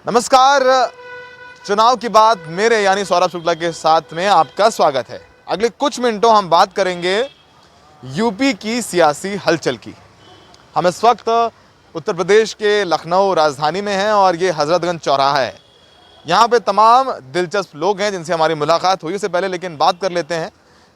नमस्कार। चुनाव की बात मेरे यानी सौरभ शुक्ला के साथ में आपका स्वागत है। अगले कुछ मिनटों हम बात करेंगे यूपी की सियासी हलचल की। हम इस वक्त उत्तर प्रदेश के लखनऊ राजधानी में हैं और ये हजरतगंज चौराहा है। यहाँ पे तमाम दिलचस्प लोग हैं जिनसे हमारी मुलाकात हुई। उससे पहले लेकिन बात कर लेते हैं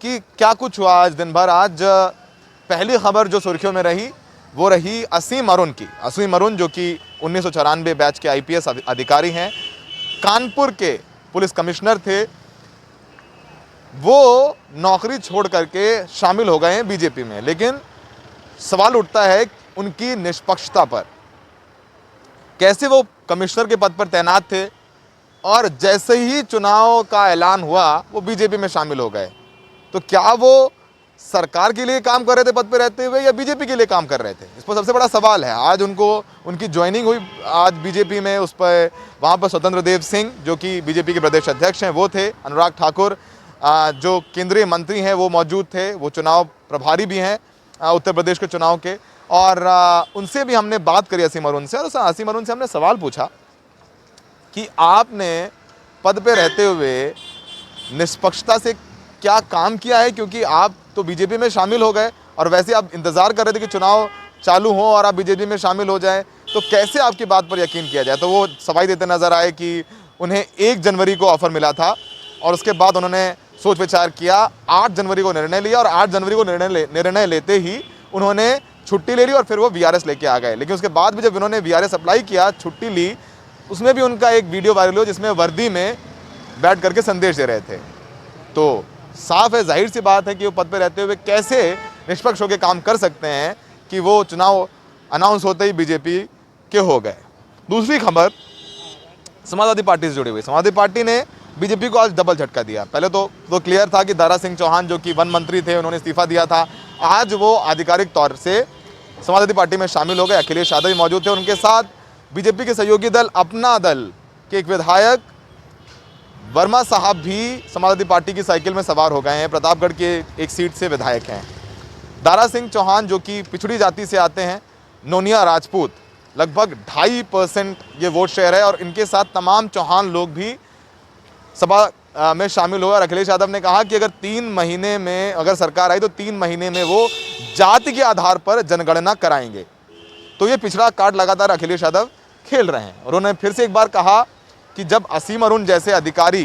कि क्या कुछ हुआ आज दिन भर। आज पहली खबर जो सुर्खियों में रही वो रही असीम अरुण की। असीम अरुण जो कि 1994 बैच के आईपीएस अधिकारी हैं, कानपुर के पुलिस कमिश्नर थे, वो नौकरी छोड़ करके शामिल हो गए हैं बीजेपी में। लेकिन सवाल उठता है उनकी निष्पक्षता पर। कैसे वो कमिश्नर के पद पर तैनात थे और जैसे ही चुनाव का ऐलान हुआ वो बीजेपी में शामिल हो गए। तो क्या वो सरकार के लिए काम कर रहे थे पद पे रहते हुए या बीजेपी के लिए काम कर रहे थे? इस पर सबसे बड़ा सवाल है। आज उनकी ज्वाइनिंग हुई आज बीजेपी में। उस पर वहाँ पर स्वतंत्र देव सिंह जो कि बीजेपी के प्रदेश अध्यक्ष हैं वो थे। अनुराग ठाकुर जो केंद्रीय मंत्री हैं वो मौजूद थे। वो चुनाव प्रभारी भी हैं उत्तर प्रदेश के चुनाव के। और उनसे भी हमने बात करी असीम अरुण से। और असीम अरुण से हमने सवाल पूछा कि आपने पद पे रहते हुए निष्पक्षता से क्या काम किया है, क्योंकि आप तो बीजेपी में शामिल हो गए और वैसे आप इंतज़ार कर रहे थे कि चुनाव चालू हो और आप बीजेपी में शामिल हो जाएं, तो कैसे आपकी बात पर यकीन किया जाए? तो वो सफाई देते नज़र आए कि उन्हें 1 जनवरी को ऑफ़र मिला था और उसके बाद उन्होंने सोच विचार किया, 8 जनवरी को निर्णय लिया और 8 जनवरी को निर्णय लेते ही उन्होंने छुट्टी ले ली और फिर वो वीआरएस लेके आ गए। लेकिन उसके बाद भी जब उन्होंने वीआरएस अप्लाई किया, छुट्टी ली, उसमें भी उनका एक वीडियो वायरल हुआ जिसमें वर्दी में बैठ करके संदेश दे रहे थे। तो साफ है, जाहिर सी बात है कि वो पद पे रहते हुए कैसे निष्पक्ष होकर काम कर सकते हैं कि वो चुनाव अनाउंस होते ही बीजेपी के हो गए। दूसरी खबर समाजवादी पार्टी से जुड़ी हुई। समाजवादी पार्टी ने बीजेपी को आज डबल झटका दिया। पहले तो क्लियर था कि दारा सिंह चौहान जो कि वन मंत्री थे उन्होंने इस्तीफा दिया था। आज वो आधिकारिक तौर से समाजवादी पार्टी में शामिल हो गए। अखिलेश यादव भी मौजूद थे। उनके साथ बीजेपी के सहयोगी दल अपना दल के एक विधायक वर्मा साहब भी समाजवादी पार्टी की साइकिल में सवार हो गए हैं। प्रतापगढ़ के एक सीट से विधायक हैं। दारा सिंह चौहान जो कि पिछड़ी जाति से आते हैं, नोनिया राजपूत, लगभग 2.5% ये वोट शेयर है और इनके साथ तमाम चौहान लोग भी सभा में शामिल हुए। और अखिलेश यादव ने कहा कि अगर 3 महीने में अगर सरकार आई तो 3 महीने में वो जाति के आधार पर जनगणना कराएंगे। तो ये पिछड़ा कार्ड लगातार अखिलेश यादव खेल रहे हैं। और उन्होंने फिर से एक बार कहा कि जब असीम अरुण जैसे अधिकारी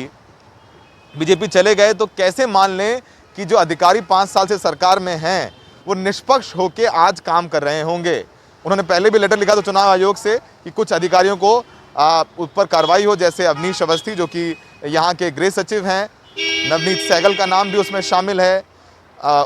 बीजेपी चले गए तो कैसे मान लें कि जो अधिकारी 5 साल से सरकार में हैं वो निष्पक्ष होकर आज काम कर रहे होंगे। उन्होंने पहले भी लेटर लिखा था चुनाव आयोग से कि कुछ अधिकारियों को उस पर कार्रवाई हो, जैसे अवनीश अवस्थी जो कि यहाँ के गृह सचिव हैं, नवनीत सहगल का नाम भी उसमें शामिल है,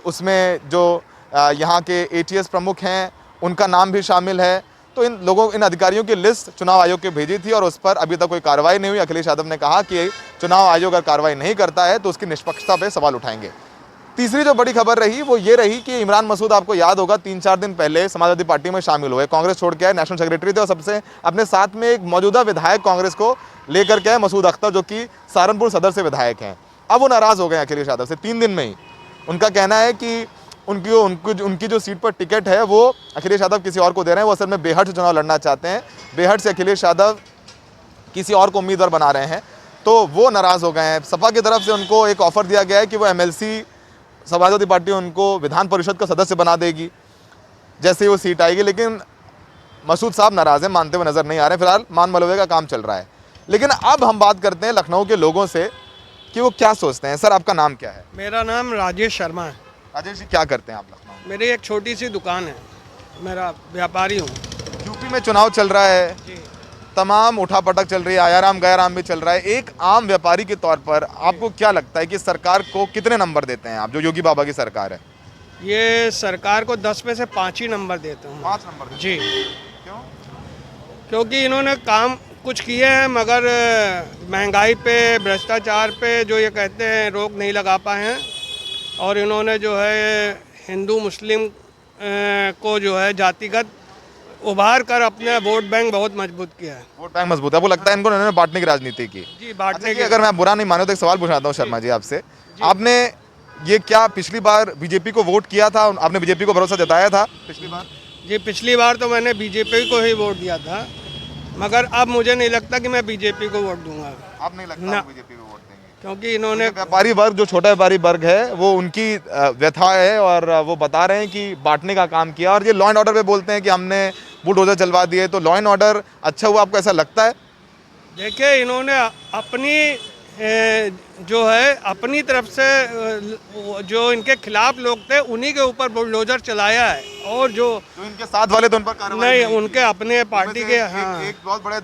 उसमें जो यहाँ के एटीएस प्रमुख हैं उनका नाम भी शामिल है। तो इन अधिकारियों की लिस्ट चुनाव आयोग के भेजी थी और उस पर अभी तक कोई कार्रवाई नहीं हुई। अखिलेश यादव ने कहा कि चुनाव आयोग अगर कार्रवाई नहीं करता है तो उसकी निष्पक्षता पे सवाल उठाएंगे। तीसरी जो बड़ी खबर रही वो ये रही कि इमरान मसूद, आपको याद होगा, 3-4 दिन पहले समाजवादी पार्टी में शामिल हुए। कांग्रेस छोड़ के आए, नेशनल सेक्रेटरी थे और सबसे अपने साथ में एक मौजूदा विधायक कांग्रेस को लेकर के आए, मसूद अख्तर, जो कि सहारनपुर सदर से विधायक हैं। अब वो नाराज़ हो गए अखिलेश यादव से 3 दिन में ही। उनका कहना है कि उनकी जो सीट पर टिकट है वो अखिलेश यादव किसी और को दे रहे हैं। वो असल में बेहट से चुनाव लड़ना चाहते हैं। बेहट से अखिलेश यादव किसी और को उम्मीदवार बना रहे हैं, तो वो नाराज़ हो गए हैं। सपा की तरफ से उनको एक ऑफ़र दिया गया है कि वो एमएलसी, समाजवादी पार्टी उनको विधान परिषद का सदस्य बना देगी जैसे ही वो सीट आएगी। लेकिन मसूद साहब नाराज़ हैं, मानते हुए नज़र नहीं आ रहे। फिलहाल मान मलबे का काम चल रहा है। लेकिन अब हम बात करते हैं लखनऊ के लोगों से कि वो क्या सोचते हैं। सर, आपका नाम क्या है? मेरा नाम राजेश शर्मा है। राजेश जी, क्या करते हैं आप लखनऊ में? मेरी एक छोटी सी दुकान है, मेरा व्यापारी हूँ। यूपी में चुनाव चल रहा है, तमाम उठापटक चल रही है, आयाराम गयाराम भी चल रहा है। एक आम व्यापारी के तौर पर आपको क्या लगता है कि सरकार को कितने नंबर देते हैं आप, जो योगी बाबा की सरकार है? ये सरकार को 10 में से 5 ही नंबर देते हूँ। 5 नंबर जी। क्यों? क्योंकि इन्होंने काम कुछ किए हैं मगर महंगाई पे, भ्रष्टाचार पे जो ये कहते हैं रोक नहीं लगा पाए हैं। और इन्होंने जो है हिंदू मुस्लिम को जो है जातिगत उभार कर अपने वोट बैंक बहुत मजबूत किया है। वोट बैंक मजबूत है, वो लगता है इनको इन्होंने बांटने की राजनीति की। जी, बांटने की। अगर मैं बुरा नहीं मानूं तो एक सवाल पूछना था शर्मा जी आपसे। आपने ये क्या पिछली बार बीजेपी को वोट किया था? आपने बीजेपी को भरोसा जताया था पिछली बार? जी, पिछली बार तो मैंने बीजेपी को ही वोट दिया था। मगर अब मुझे नहीं लगता कि मैं बीजेपी को वोट दूंगा, आप नहीं लगता ना। आप बीजेपी को वोट देंगे? क्योंकि इन्होंने व्यापारी वर्ग, जो छोटा व्यापारी वर्ग है, वो उनकी व्यथा है और वो बता रहे हैं कि बांटने का काम किया, और ये लॉ एंड ऑर्डर पे बोलते हैं कि हमने बुलडोजर चलवा दिए। तो लॉ एंड ऑर्डर अच्छा हुआ, आपको ऐसा लगता है? देखिए, इन्होंने अपनी जो है अपनी तरफ से जो इनके खिलाफ लोग थे उन्हीं के ऊपर बुलडोजर चलाया है, और जो इनके साथ वाले तो उन पर कार्रवाई नहीं, की। उनके अपने पार्टी के, हाँ। एक बहुत बड़े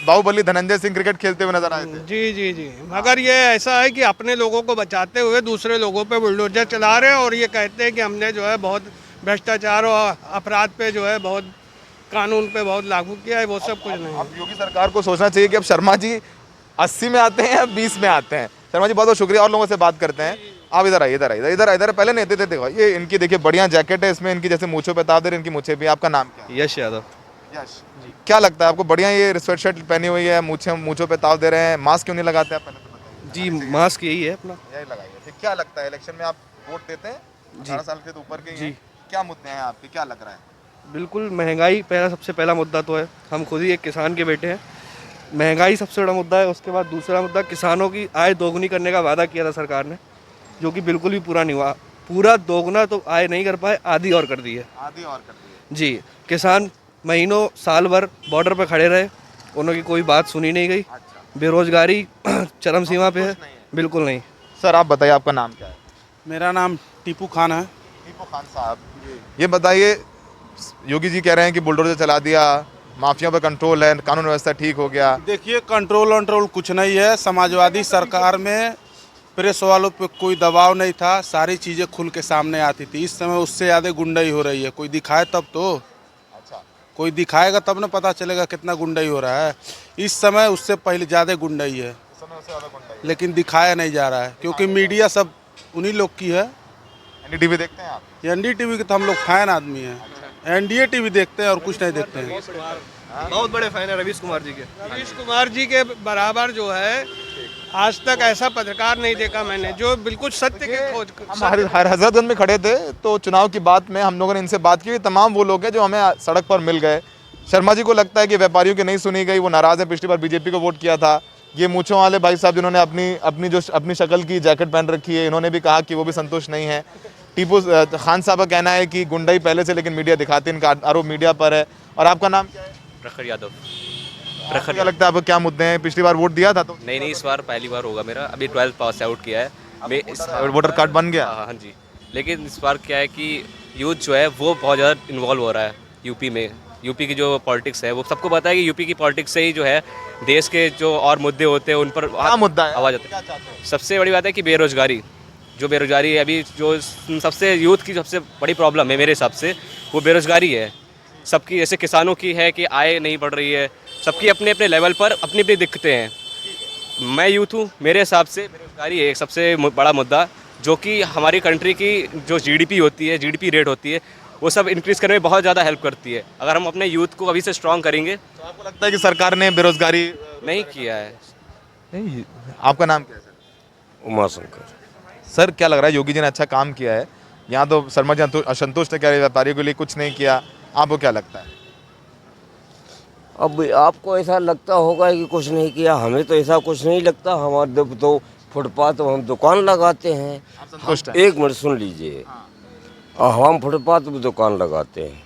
बाहुबली धनंजय सिंह क्रिकेट खेलते हुए नजर आए थे। जी जी जी, मगर ये ऐसा है कि अपने लोगों को बचाते हुए दूसरे लोगों पे बुलडोजर चला रहे हैं, और ये कहते हैं कि हमने जो है बहुत भ्रष्टाचार और अपराध पे जो है बहुत कानून पे बहुत लागू किया है, वो सब कुछ नहीं है। अब योगी सरकार को सोचना चाहिए कि अब शर्मा जी 80 में आते हैं या 20 में आते हैं। शर्मा जी बहुत बहुत शुक्रिया, और लोगों से बात करते हैं। आप इधर आइए, इधर आइए, इधर पहले नहीं देते। देखो ये इनकी देखिए बढ़िया जैकेट है, इसमें इनकी जैसे मूंछों पे ताव दे रहे, इनकी मूछें भी। आपका नाम क्या है? यश यादव। यश, क्या लगता है आपको? बढ़िया ये स्वेटशर्ट पहनी हुई है, मूछों पे ताव दे रहे हैं, मास्क क्यों नहीं लगाते आप? पहले तो बताइए। जी मास्क यही है अपना। यही लगाइए। फिर क्या लगता है, इलेक्शन में आप वोट देते हैं? 18 साल के तो ऊपर के ही हैं। क्या मुद्दे हैं आपके, क्या लग रहा है? बिल्कुल महंगाई सबसे पहला मुद्दा तो है। हम खुद ही एक किसान के बेटे हैं। महंगाई सबसे बड़ा मुद्दा है। उसके बाद दूसरा मुद्दा, किसानों की आय दोगुनी करने का वादा किया था सरकार ने, जो कि बिल्कुल भी पूरा नहीं हुआ। पूरा दोगुना तो आय नहीं कर पाए, आधी और कर दी है। आधी और कर दी है। जी, किसान महीनों साल भर बॉर्डर पर खड़े रहे, उनकी कोई बात सुनी नहीं गई। बेरोजगारी चरम सीमा पे है, बिल्कुल नहीं। सर आप बताइए, आपका नाम क्या है? मेरा नाम टीपू खान है। टीपू खान साहब, ये बताइए, योगी जी कह रहे हैं कि बुलडोजर चला दिया, माफिया पर कंट्रोल है, कानून व्यवस्था ठीक हो गया। देखिए, कंट्रोल कुछ नहीं है। समाजवादी सरकार में प्रेस वालों पे कोई दबाव नहीं था, सारी चीज़ें खुल के सामने आती थी। इस समय उससे ज़्यादा गुंडाई हो रही है। कोई दिखाए तब तो, अच्छा, कोई दिखाएगा तब ना पता चलेगा कितना गुंडाई हो रहा है। इस समय उससे पहले ज़्यादा गुंडाई है, लेकिन दिखाया नहीं जा रहा है, क्योंकि मीडिया सब उन्हीं लोग की है। एनडीटीवी देखते हैं आप? एनडीटीवी के तो हम लोग फैन आदमी हैं। एनडीए टीवी देखते हैं और कुछ नहीं देखते हैं। बहुत बड़े फैन है रवीश कुमार जी के। रवीश कुमार जी के बराबर जो है आज तक ऐसा पत्रकार नहीं देखा मैंने, जो बिल्कुल सत्य की खोज। हम हजरतगंज में खड़े थे, तो चुनाव की बात में हम लोगों ने इनसे बात की। तमाम वो लोग हैं जो हमें सड़क पर मिल गए। शर्मा जी को लगता है कि व्यापारियों की नहीं सुनी गई, वो नाराज़ है, पिछली बार बीजेपी को वोट किया था। ये मूंछों वाले भाई साहब जिन्होंने अपनी शक्ल की जैकेट पहन रखी है, इन्होंने भी कहा कि वो भी संतुष्ट नहीं है। टीपू खान साहब का कहना है कि गुंडाई पहले से, लेकिन मीडिया दिखाती है, इनका आरोप मीडिया पर है। और आपका नाम क्या है? प्रखर यादव। आपको क्या लगता है, आपको क्या मुद्दे हैं? पिछली बार वोट दिया था तो? नहीं, इस बार पहली बार होगा मेरा। अभी 12th पास आउट किया है मैं। वोटर कार्ड बन गया? हाँ जी, लेकिन इस बार क्या है कि यूथ जो है वो बहुत ज़्यादा इन्वॉल्व हो रहा है यूपी में। यूपी की जो पॉलिटिक्स है, वो सबको पता है कि यूपी की पॉलिटिक्स से ही जो है देश के जो और मुद्दे होते हैं उन पर क्या मुद्दा है, आवाज़ आता है। सबसे बड़ी बात है कि बेरोजगारी है अभी, जो सबसे यूथ की सबसे बड़ी प्रॉब्लम है मेरे हिसाब से, वो बेरोजगारी है। सबकी, जैसे किसानों की है कि आय नहीं बढ़ रही है, सबकी अपने अपने लेवल पर अपनी अपनी दिक्कतें हैं। मैं यूथ हूँ, मेरे हिसाब से बेरोजगारी है एक सबसे बड़ा मुद्दा, जो कि हमारी कंट्री की जो जीडीपी होती है, जीडीपी रेट होती है, वो सब इंक्रीज़ करने में बहुत ज़्यादा हेल्प करती है। अगर हम अपने यूथ को अभी से स्ट्रॉन्ग करेंगे। तो आपको लगता है कि सरकार ने बेरोजगारी नहीं किया है? नहीं। आपका नाम क्या है सर? उमा शंकर। सर क्या लग रहा है, योगी जी ने अच्छा काम किया है? यहाँ तो शर्मा जी असंतुष्ट है, क्या व्यापारियों के लिए कुछ नहीं किया? आपको क्या लगता है? अब आपको ऐसा लगता होगा कि कुछ नहीं किया, हमें तो ऐसा कुछ नहीं लगता। हमारे तो फुटपाथ पर हम दुकान लगाते हैं। आप संतुष्ट हैं? एक मिनट सुन लीजिए, हम फुटपाथ पर दुकान लगाते हैं।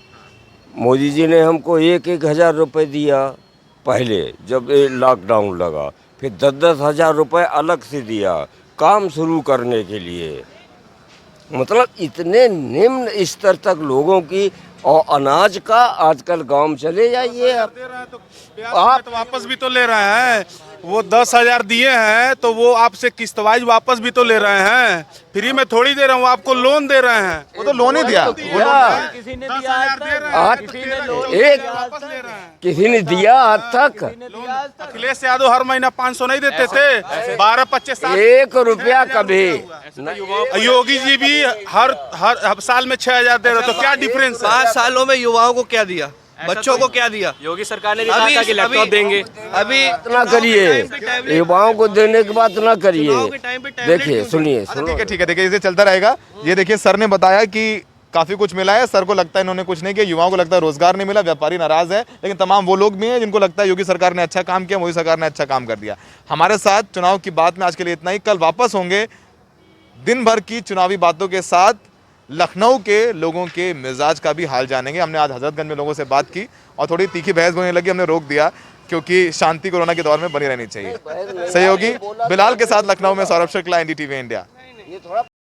मोदी जी ने हमको 1,000 रुपये दिया पहले, जब ये लॉकडाउन लगा, फिर 10-10 हज़ार रुपये अलग से दिया काम शुरू करने के लिए। मतलब इतने निम्न स्तर तक लोगों की, और अनाज का आजकल गांव में चले जाइए आप तो वापस भी तो ले रहे हैं। वो 10,000 दिए हैं तो वो आपसे किस्त वाइज वापस भी तो ले रहे हैं। फ्री में थोड़ी दे रहे हैं, वो आपको लोन दे रहे हैं। वो तो लोन ही दिया। किसी ने दिया आज तक? किसी ने दिया आज तक? अखिलेश यादव हर महीना 500 नहीं देते थे? 12-25 1 रुपया कभी। योगी जी भी हर साल में 6,000 दे रहे, तो क्या डिफरेंस है? 5 सालों में युवाओं को क्या दिया, बच्चों को क्या दिया? योगी सरकार ने भी कहा था कि लैपटॉप देंगे। अभी इतना करिए, युवाओं को देने के बाद ना करिए। देखिए, सुनिए, अच्छा ठीक है, देखिए इसे चलता रहेगा। ये देखिए, सर ने बताया कि काफ़ी कुछ मिला है। सर को लगता है इन्होंने कुछ नहीं किया, युवाओं को लगता है रोजगार नहीं मिला, व्यापारी नाराज है, लेकिन तमाम वो लोग भी हैं जिनको लगता है योगी सरकार ने अच्छा काम किया, मोदी सरकार ने अच्छा काम कर दिया। हमारे साथ चुनाव की बात में आज के लिए इतना ही। कल वापस होंगे दिन भर की चुनावी बातों के साथ, लखनऊ के लोगों के मिजाज का भी हाल जानेंगे। हमने आज हजरतगंज में लोगों से बात की और थोड़ी तीखी बहस होने लगी, हमने रोक दिया क्योंकि शांति कोरोना के दौर में बनी रहनी चाहिए। सहयोगी बिलाल के साथ लखनऊ में सौरभ शुक्ला, NDTV इंडिया।